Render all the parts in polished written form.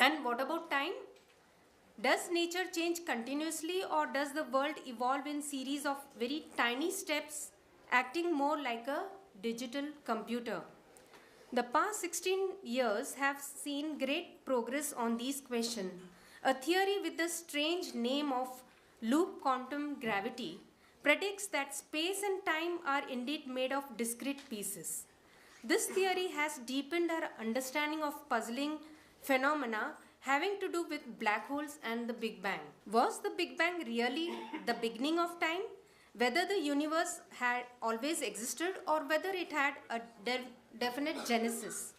And what about time? Does nature change continuously, or does the world evolve in series of very tiny steps, acting more like a digital computer? The past 16 years have seen great progress on these questions. A theory with the strange name of loop quantum gravity predicts that space and time are indeed made of discrete pieces. This theory has deepened our understanding of puzzling phenomena having to do with black holes and the Big Bang. Was the Big Bang really the beginning of time? Whether the universe had always existed or whether it had a definite genesis.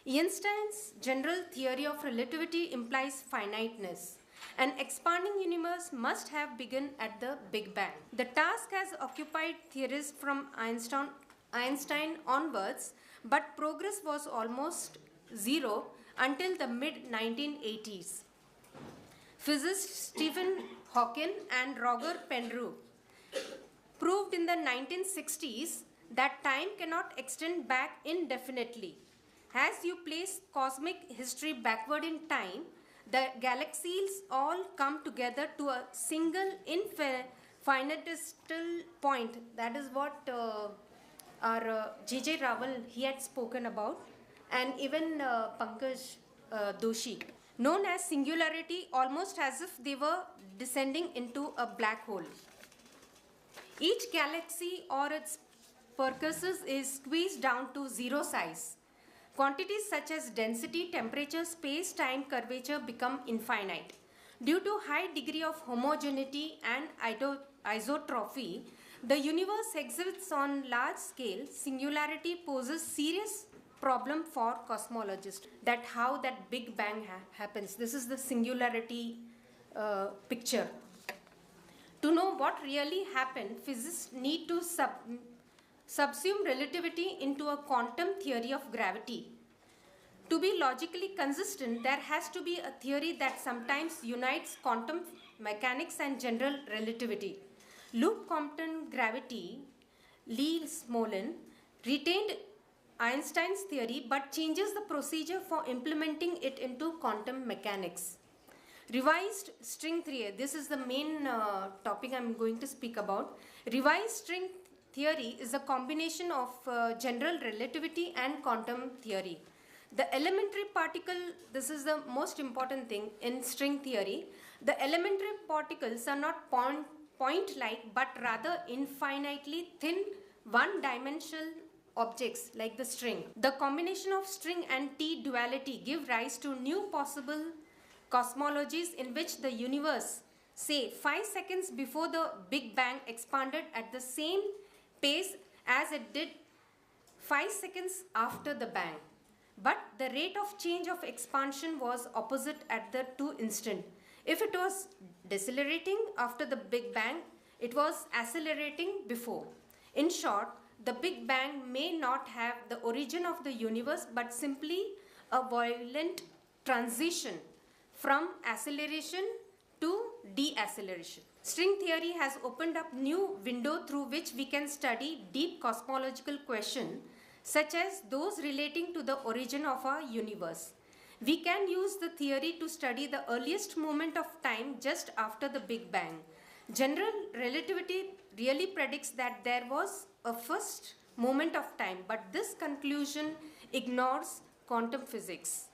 Einstein's general theory of relativity implies finiteness. An expanding universe must have begun at the Big Bang. The task has occupied theorists from Einstein onwards, but progress was almost zero until the mid-1980s. Physicists Stephen Hawking and Roger Penrose proved in the 1960s that time cannot extend back indefinitely. As you place cosmic history backward in time, the galaxies all come together to a single infinitesimal point. That is what our J.J. Raval, he had spoken about, and even Pankaj Doshi, known as singularity, almost as if they were descending into a black hole. Each galaxy or its precursors is squeezed down to zero size. Quantities such as density, temperature, space, time, curvature become infinite. Due to high degree of homogeneity and isotropy, the universe exhibits on large scale. Singularity poses serious problem for cosmologists, that how that Big Bang happens. This is the singularity picture. To know what really happened, physicists need to subsume relativity into a quantum theory of gravity. To be logically consistent, there has to be a theory that sometimes unites quantum mechanics and general relativity. Loop quantum gravity, Lee Smolin, retained Einstein's theory but changes the procedure for implementing it into quantum mechanics. Revised string theory, this is the main topic I am going to speak about. Revised string theory is a combination of general relativity and quantum theory. The elementary particle, this is the most important thing in string theory. The elementary particles are not point-like but rather infinitely thin one-dimensional objects like the string. The combination of string and T duality give rise to new possible cosmologies in which the universe, say 5 seconds before the Big Bang, expanded at the same pace as it did 5 seconds after the bang. But the rate of change of expansion was opposite at the two instants. If it was decelerating after the Big Bang, it was accelerating before. In short, the Big Bang may not have the origin of the universe but simply a violent transition from acceleration to deceleration. String theory has opened up new window through which we can study deep cosmological questions such as those relating to the origin of our universe. We can use the theory to study the earliest moment of time just after the Big Bang. General relativity really predicts that there was a first moment of time, but this conclusion ignores quantum physics.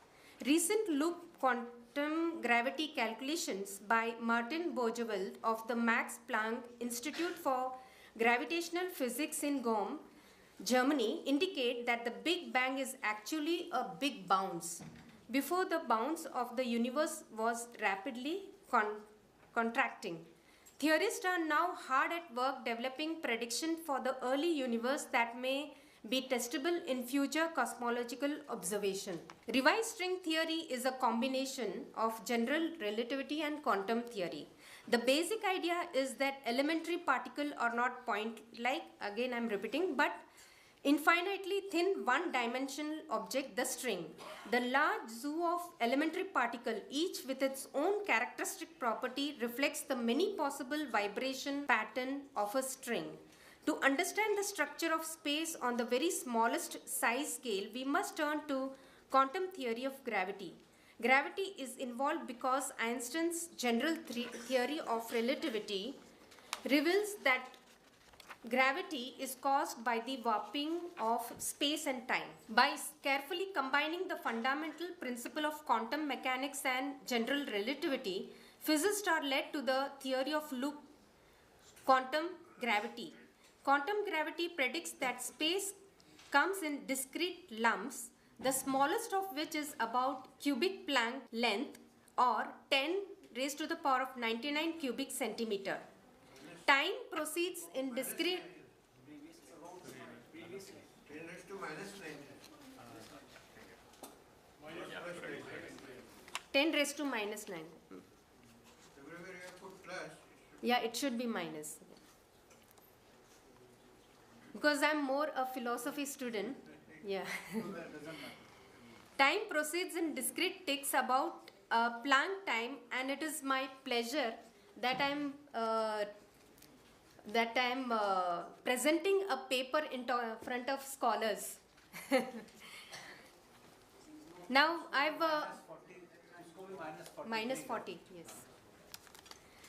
Recent loop quantum gravity calculations by Martin Bourgeois of the Max Planck Institute for Gravitational Physics in Gom, Germany, indicate that the Big Bang is actually a big bounce. Before the bounce of the universe was rapidly contracting. Theorists are now hard at work developing prediction for the early universe that may be testable in future cosmological observation. Revised string theory is a combination of general relativity and quantum theory. The basic idea is that elementary particles are not point-like, again I am repeating, but infinitely thin one-dimensional object, the string. The large zoo of elementary particles, each with its own characteristic property, reflects the many possible vibration pattern of a string. To understand the structure of space on the very smallest size scale, we must turn to quantum theory of gravity. Gravity is involved because Einstein's general theory of relativity reveals that gravity is caused by the warping of space and time. By carefully combining the fundamental principle of quantum mechanics and general relativity, physicists are led to the theory of loop quantum gravity. Quantum gravity predicts that space comes in discrete lumps, the smallest of which is about cubic Planck length or 10 raised to the power of 99 cubic centimeter. Time proceeds in discrete 10 raised to minus 9. 10 raised to minus 9. Everywhere you have put plus. Yeah, it should be minus. Because I'm more a philosophy student. Yeah. Time proceeds in discrete ticks about Planck time, and it is my pleasure that I'm presenting a paper in front of scholars. Now I've minus 40, yes.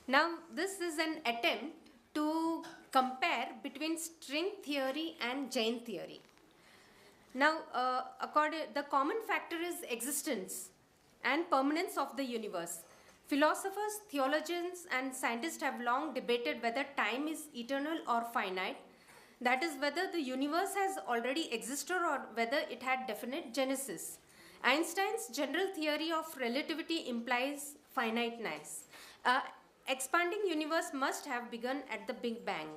Now this is an attempt to compare between string theory and Jain theory. Now, the common factor is existence and permanence of the universe. Philosophers, theologians, and scientists have long debated whether time is eternal or finite. That is, whether the universe has already existed or whether it had definite genesis. Einstein's general theory of relativity implies finiteness. Expanding universe must have begun at the Big Bang.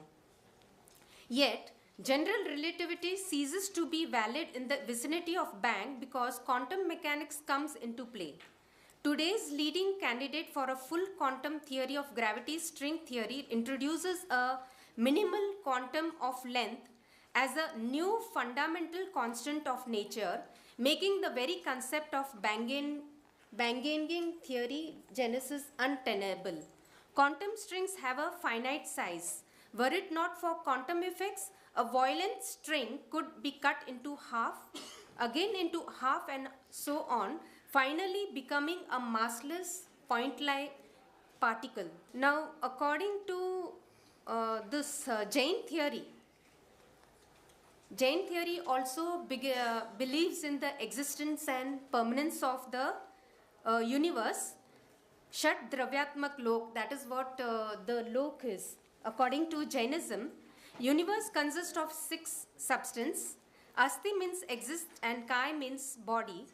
Yet, general relativity ceases to be valid in the vicinity of Bang because quantum mechanics comes into play. Today's leading candidate for a full quantum theory of gravity, string theory, introduces a minimal quantum of length as a new fundamental constant of nature, making the very concept of Bangian theory genesis untenable. Quantum strings have a finite size. Were it not for quantum effects, a violent string could be cut into half, again into half, and so on, finally becoming a massless point-like particle. Now, according to this Jain theory also believes in the existence and permanence of the universe. Shat Dravyatmak Lok, that is what the Lok is. According to Jainism, universe consists of 6 substance. Asti means exist and Kai means body.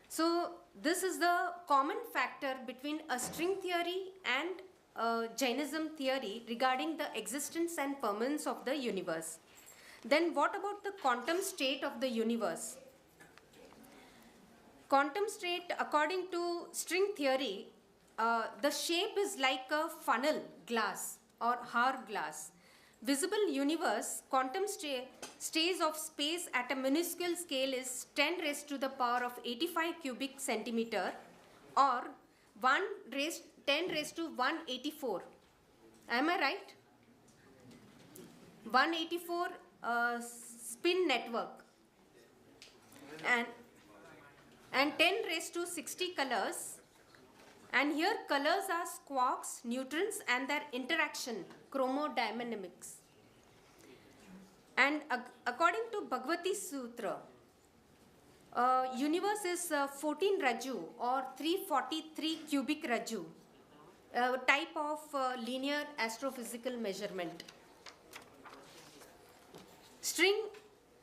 So this is the common factor between a string theory and Jainism theory regarding the existence and permanence of the universe. Then what about the quantum state of the universe? Quantum state, according to string theory, the shape is like a funnel glass or hourglass. Visible universe, quantum states of space at a minuscule scale is 10 raised to the power of 85 cubic centimeter or 10 raised to 184. Am I right? 184 spin network. And 10 raised to 60 colors. And here colors are quarks, neutrons, and their interaction, chromodynamics. And according to Bhagavati Sutra, universe is 14 Raju or 343 cubic Raju, a type of linear astrophysical measurement. String,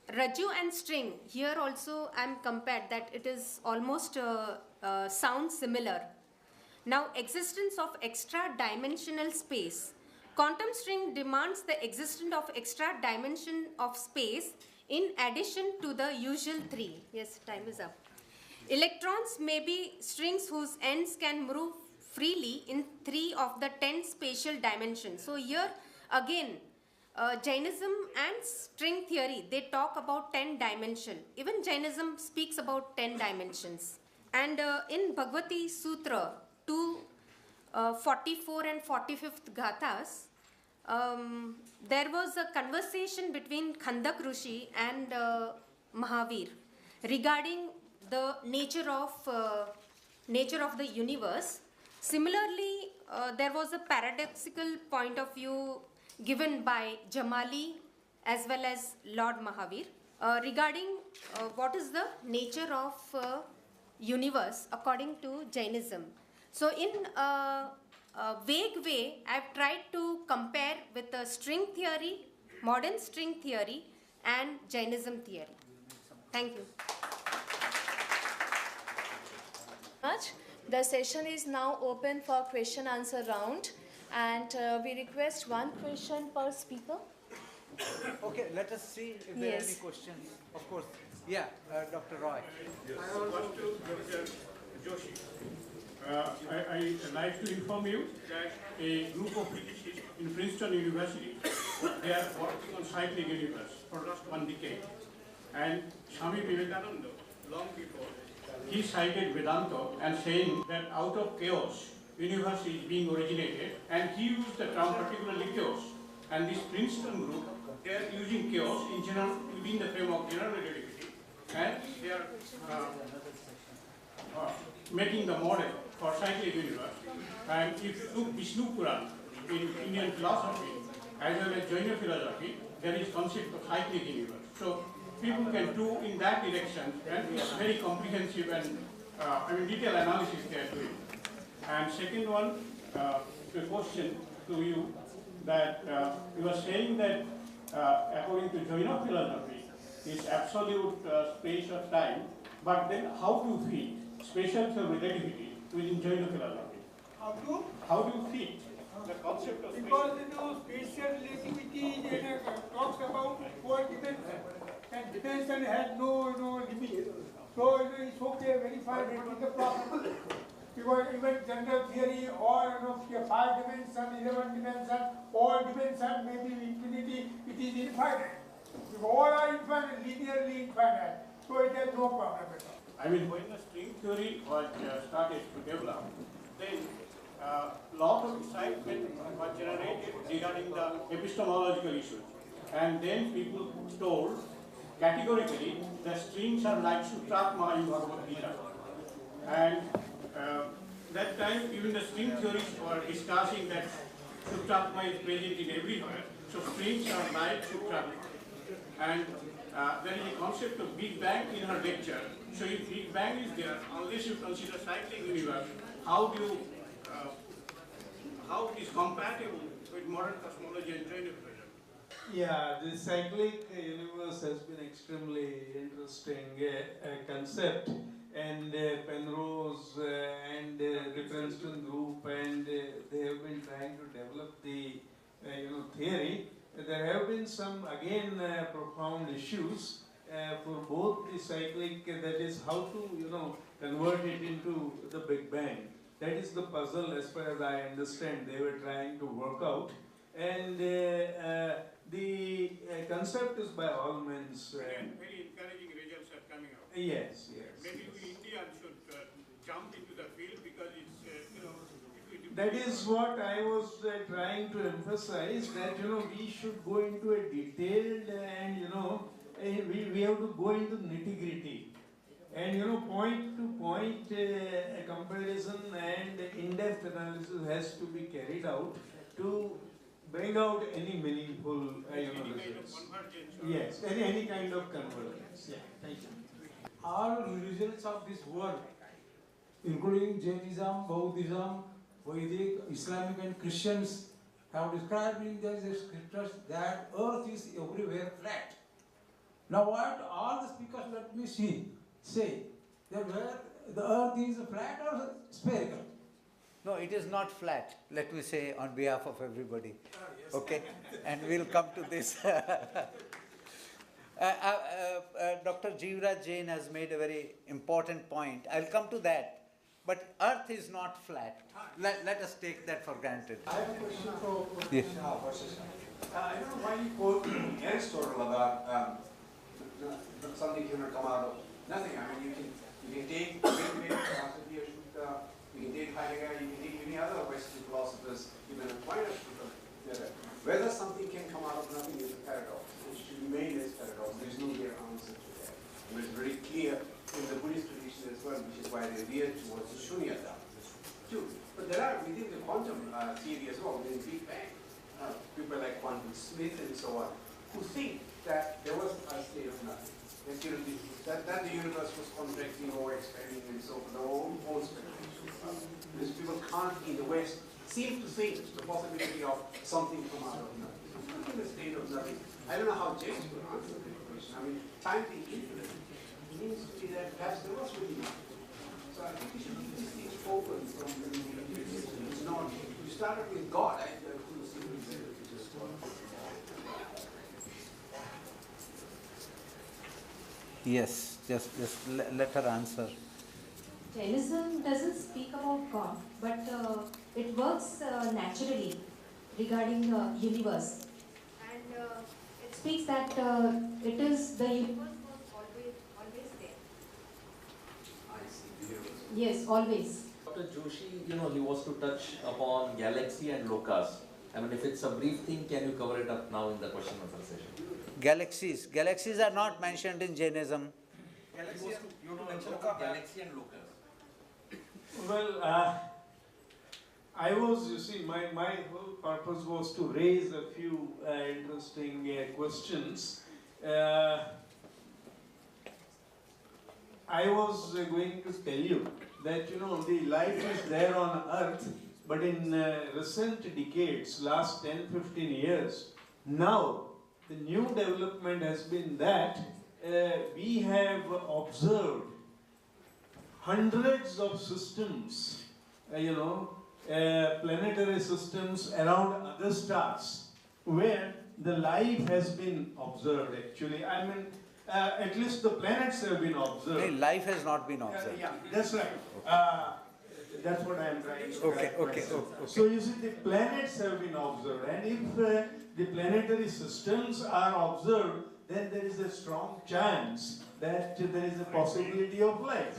Raju and string, here also I am compared that it is almost sound similar. Now, existence of extra dimensional space. Quantum string demands the existence of extra dimension of space in addition to the usual 3. Yes, time is up. Electrons may be strings whose ends can move freely in 3 of the 10 spatial dimensions. So here again, Jainism and string theory, they talk about 10 dimension. Even Jainism speaks about 10 dimensions. And in Bhagavati Sutra, 44 and 45th Gathas, there was a conversation between Khandak Rishi and Mahavir regarding the nature of nature of the universe. Similarly, there was a paradoxical point of view given by Jamali as well as Lord Mahavir regarding what is the nature of universe according to Jainism. So in a vague way, I've tried to compare with the string theory, modern string theory and Jainism theory. Thank you. Much. The session is now open for question answer round, and we request one question per speaker. Okay, let us see if there are any Yes. questions. Of course. Yeah, Dr. Roy. I want to Dr. Joshi. I like to inform you that a group of physicists in Princeton University, they are working on cyclic universe for last 1 decade. And Swami Vivekananda, long before, he cited Vedanta and saying that out of chaos, universe is being originated, and he used the term particularly chaos. And this Princeton group, they are using chaos in general within the frame of general relativity, and they are making the model for cyclic universe. And if you look Vishnu Puran in Indian philosophy as well as Jaina philosophy, there is concept of cyclic universe. So people can do in that direction, and it's very comprehensive and detailed analysis they are doing. And second one, the question to you that you are saying that according to Jaina philosophy, is absolute space of time, but then how do you fit spatial relativity within Jaina philosophy? How do you fit the concept of Because spatial relativity talks about 4 dimensions, and dimension has no limit. So it's okay, verify what is the problem. Because even general theory or 5 dimension, 11 dimension, all dimension may be infinity, it is infinite. If all are infinite, linearly infinite, so it has no problem at all. I mean, when the string theory was started to develop, then lot of excitement was generated regarding the epistemological issues. And then people told categorically that strings are like Sutratma in Bhagavad Gita. And that time, even the string theorists were discussing that Sutratma is present in everywhere. So strings are like Sutratma. And there is a concept of Big Bang in her lecture. So if Big Bang is there, unless you consider cyclic universe, how it is compatible with modern cosmology and Jaina philosophy? Yeah, the cyclic universe has been extremely interesting concept, and Penrose and the Princeton group, and they have been trying to develop the theory. There have been some again profound issues for both the cyclic, that is how to convert it into the Big Bang. That is the puzzle, as far as I understand, they were trying to work out. And the concept is by all means. Very encouraging results are coming out. Yes. Maybe we Indians should jump into the field because it's, That is what I was trying to emphasize, that we should go into a detailed and we have to go into nitty-gritty. And point to point comparison and in-depth analysis has to be carried out to bring out any meaningful results. Yes, any kind of convergence. Yeah, thank you. All religions of this world, including Jainism, Buddhism, Vedic, Islamic and Christians, have described in their scriptures that earth is everywhere flat. Now what all the speakers let me say that where the earth is flat or spherical? No, it is not flat, let me say on behalf of everybody. Okay, and we'll come to this. Dr. Jeevraj Jain has made a very important point. I'll come to that. But earth is not flat. Let us take that for granted. I have a question for Yes. I don't know why you quote Aristotle about something can come out of nothing. I mean, you can take philosophy or Sutta, you can take Heidegger, you can take any other Western philosophers, even a point of whether something can come out of nothing is a paradox. It should remain as paradox. There is no clear answer to that. And it's very clear in the Buddhist tradition as well, which is why they veer towards was shunyata. Two. But there are within the quantum theory as well, within the Big Bang, people like Quantum Smith and so on, who think that there was a state of nothing. That the universe was contracting or expanding and so forth, their own speculation. Because people can't, in the West, seem to think the possibility of something from out of nothing. Not in the state of nothing. I don't know how James will answer that question. I mean, time being infinite means to be that perhaps there was really nothing. So I think we should keep these things open from it's not, you started with God, I couldn't see it just God. Yes, just let her answer. Jainism doesn't speak about God, but it works naturally regarding the universe. And it speaks that it is the universe was always there. I see, the universe. Yes, always. Dr. Joshi, he was to touch upon galaxy and locus. I mean, if it's a brief thing, can you cover it up now in the question and answer session? Galaxies are not mentioned in Jainism. Galaxy you mention about galaxy and locus. Well, I was, you see, my whole purpose was to raise a few interesting questions. I was going to tell you that, the life is there on Earth, but in recent decades, last 10-15 years, now the new development has been that we have observed hundreds of systems, planetary systems around other stars, where the life has been observed actually. I mean, at least the planets have been observed. Hey, life has not been observed. Yeah, that's right. That's what I am trying to Okay. So you see, the planets have been observed, and if the planetary systems are observed, then there is a strong chance that there is a possibility of life.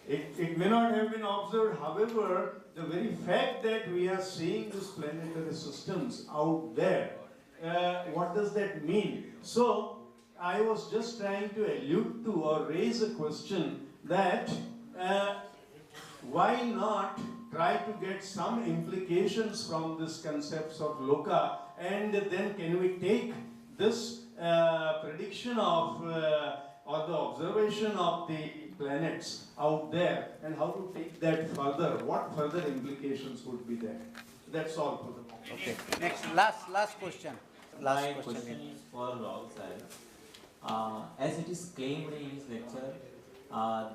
It may not have been observed, however, the very fact that we are seeing these planetary systems out there, what does that mean? So, I was just trying to allude to or raise a question that why not try to get some implications from these concepts of loka, and then can we take this prediction of or the observation of the planets out there, and how to take that further? What further implications would be there? That's all for the moment. Okay. Next, last question. My question is for Rahul sir. As it is claimed in his lecture,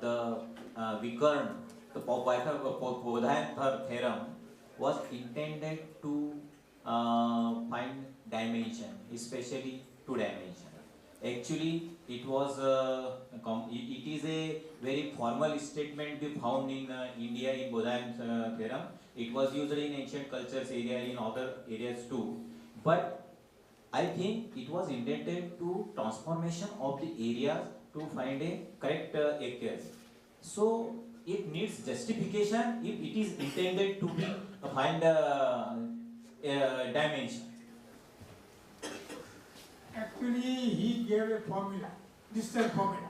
the Vikarn, the Pythagorean theorem, was intended to find dimension, especially two dimension. Actually, it is a very formal statement we found in India in Bodhayan theorem. It was used in ancient cultures area, in other areas too. But I think it was intended to transformation of the areas to find a correct accuracy. So it needs justification if it is intended to be find a dimension. Actually, he gave a formula, distance formula.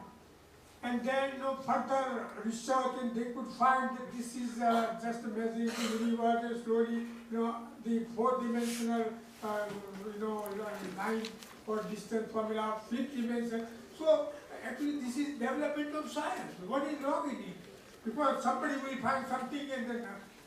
And then further research, and they could find that this is just a measuring the universe, and slowly, the four-dimensional, line or distance formula, fifth dimension. So actually, this is development of science. What is wrong in it? Because somebody will find something, and then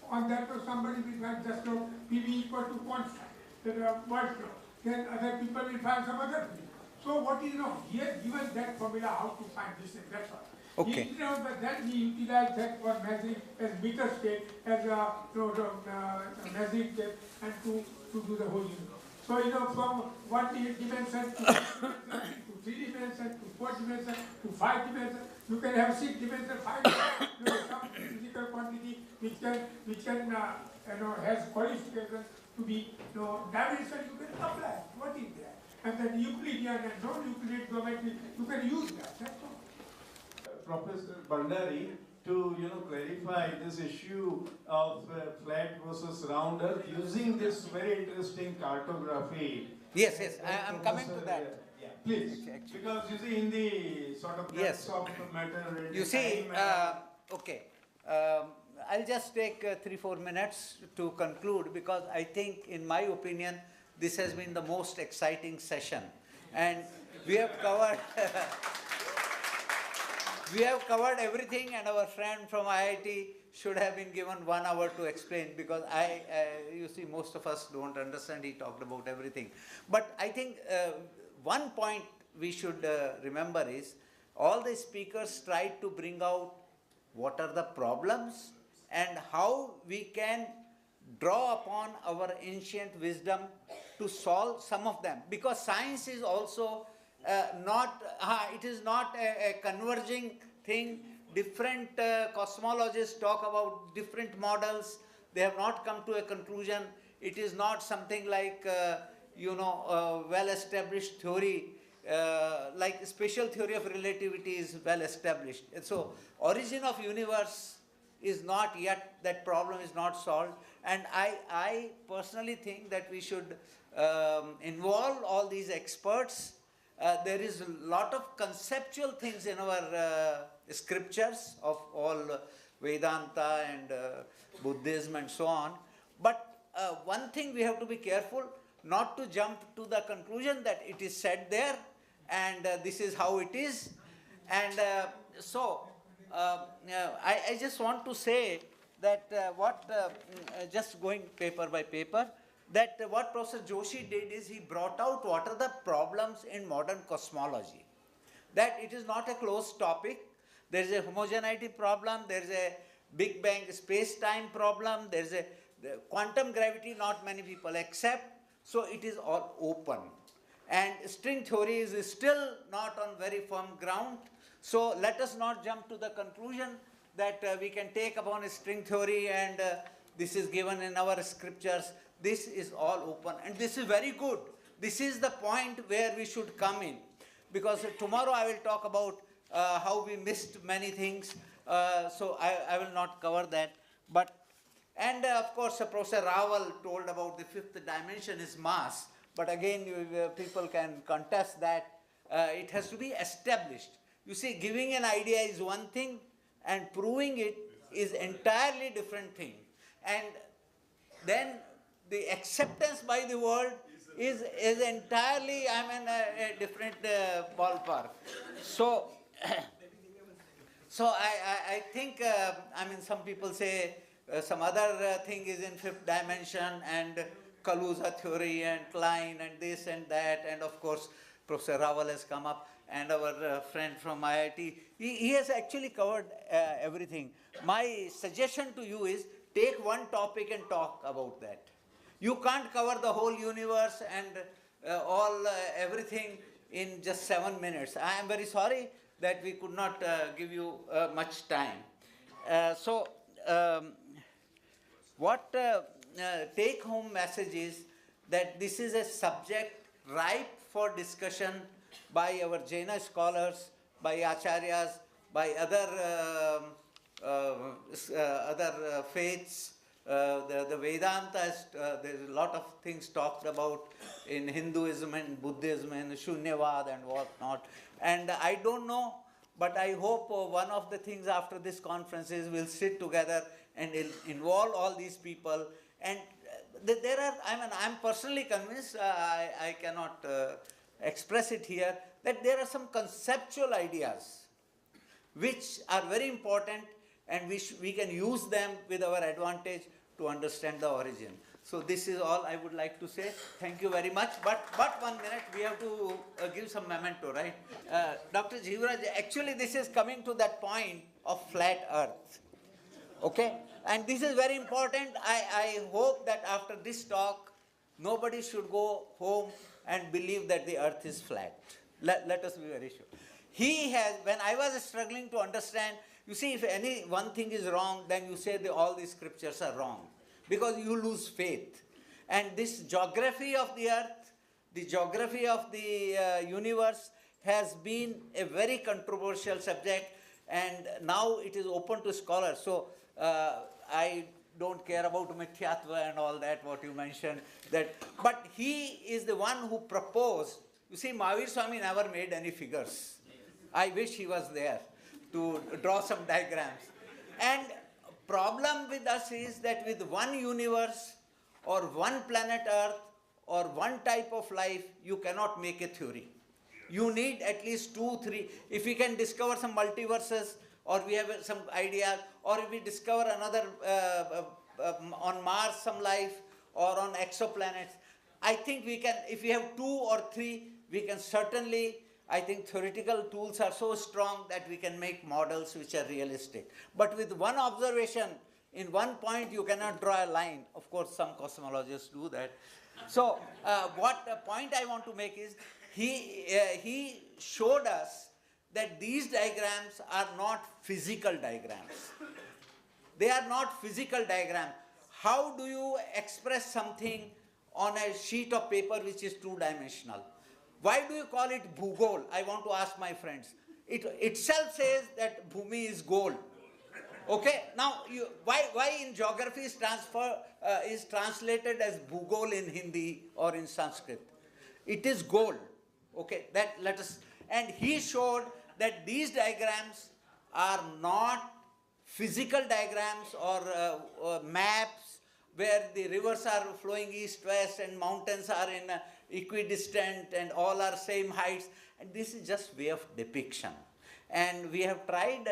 on that somebody will find just PV equal to constant, what? Then other people will find some other thing. So what is wrong? He has given that formula how to find this and that's all. Okay. He, then he utilized that for measuring as meter scale, as measuring tape, and to do the whole universe. So from 1 dimension to 2 dimension, to 3 dimension, to 4 dimension, to 5 dimension, you can have 6 dimension, 5 dimension, some physical quantity which can has qualification to be dimension, you can apply. What is there? And then Euclidean and non-Euclidean geometry, you can use that. That's all. Professor Bandari, to clarify this issue of flat versus round Earth using this very interesting cartography. Yes, I'm coming to that. Yeah, please, because you see in the sort of Yes. of matter. You see, okay, I'll just take 3-4 minutes to conclude, because I think, in my opinion, this has been the most exciting session. And we have covered we have covered everything, and our friend from IIT should have been given 1 hour to explain, because you see, most of us don't understand. He talked about everything. But I think one point we should remember is, all the speakers tried to bring out what are the problems and how we can draw upon our ancient wisdom to solve some of them. Because science is also it is not a converging thing. Different cosmologists talk about different models. They have not come to a conclusion. It is not something like, well-established theory, like special theory of relativity is well established. And so, origin of universe is not yet, that problem is not solved. And I personally think that we should involve all these experts. There is a lot of conceptual things in our scriptures of all Vedanta and Buddhism and so on. But one thing we have to be careful not to jump to the conclusion that it is said there and this is how it is. And I just want to say that just going paper by paper, that what Professor Joshi did is he brought out what are the problems in modern cosmology. That it is not a closed topic. There is a homogeneity problem, there is a Big Bang space-time problem, there is a quantum gravity not many people accept, so it is all open. And string theory is still not on very firm ground, so let us not jump to the conclusion that we can take upon a string theory and this is given in our scriptures. This is all open, and this is very good. This is the point where we should come in, because tomorrow I will talk about how we missed many things, so I will not cover that. But of course, Professor Raval told about the fifth dimension is mass, but again, people can contest that. It has to be established. You see, giving an idea is one thing, and proving it is entirely different thing. And then the acceptance by the world is entirely, a different ballpark. So, I think, some people say some other thing is in fifth dimension, and Kaluza theory and Klein and this and that, and of course Professor Raval has come up, and our friend from IIT, he has actually covered everything. My suggestion to you is, take one topic and talk about that. You can't cover the whole universe and everything in just 7 minutes. I am very sorry that we could not give you much time. What take-home message is that this is a subject ripe for discussion by our Jaina scholars, by acharyas, by other faiths. The Vedanta, there's a lot of things talked about in Hinduism and Buddhism and Shunyavad and whatnot. And I don't know, but I hope one of the things after this conference is we'll sit together and involve all these people. And there are, I'm personally convinced, I cannot express it here, that there are some conceptual ideas which are very important, and we can use them with our advantage to understand the origin. So this is all I would like to say. Thank you very much. But 1 minute, we have to give some memento, right? Dr. Jivraj, actually this is coming to that point of flat earth. Okay? And this is very important. I hope that after this talk, nobody should go home and believe that the earth is flat. Let us be very sure. When I was struggling to understand, you see, if any one thing is wrong, then you say all these scriptures are wrong, because you lose faith. And this geography of the earth, the geography of the universe has been a very controversial subject, and now it is open to scholars. So I don't care about Mithyatva and all that, what you mentioned. But he is the one who proposed. You see, Mahavir Swami never made any figures. I wish he was there to draw some diagrams. And problem with us is that with one universe or one planet Earth or one type of life, you cannot make a theory. You need at least 2, 3. If we can discover some multiverses, or we have some idea, or if we discover another on Mars some life, or on exoplanets, I think we can, if we have 2 or 3, we can certainly, I think theoretical tools are so strong that we can make models which are realistic. But with one observation, in one point you cannot draw a line. Of course, some cosmologists do that. So, what the point I want to make is, he showed us that these diagrams are not physical diagrams. They are not physical diagrams. How do you express something on a sheet of paper which is two-dimensional? Why do you call it Bhugol? I want to ask my friends. It itself says that Bhumi is goal. Okay, now why in geography is translated as Bhugol in Hindi or in Sanskrit? It is goal. Okay, that let us, and he showed that these diagrams are not physical diagrams or maps where the rivers are flowing east-west and mountains are in equidistant and all are same heights. And this is just way of depiction. And we have tried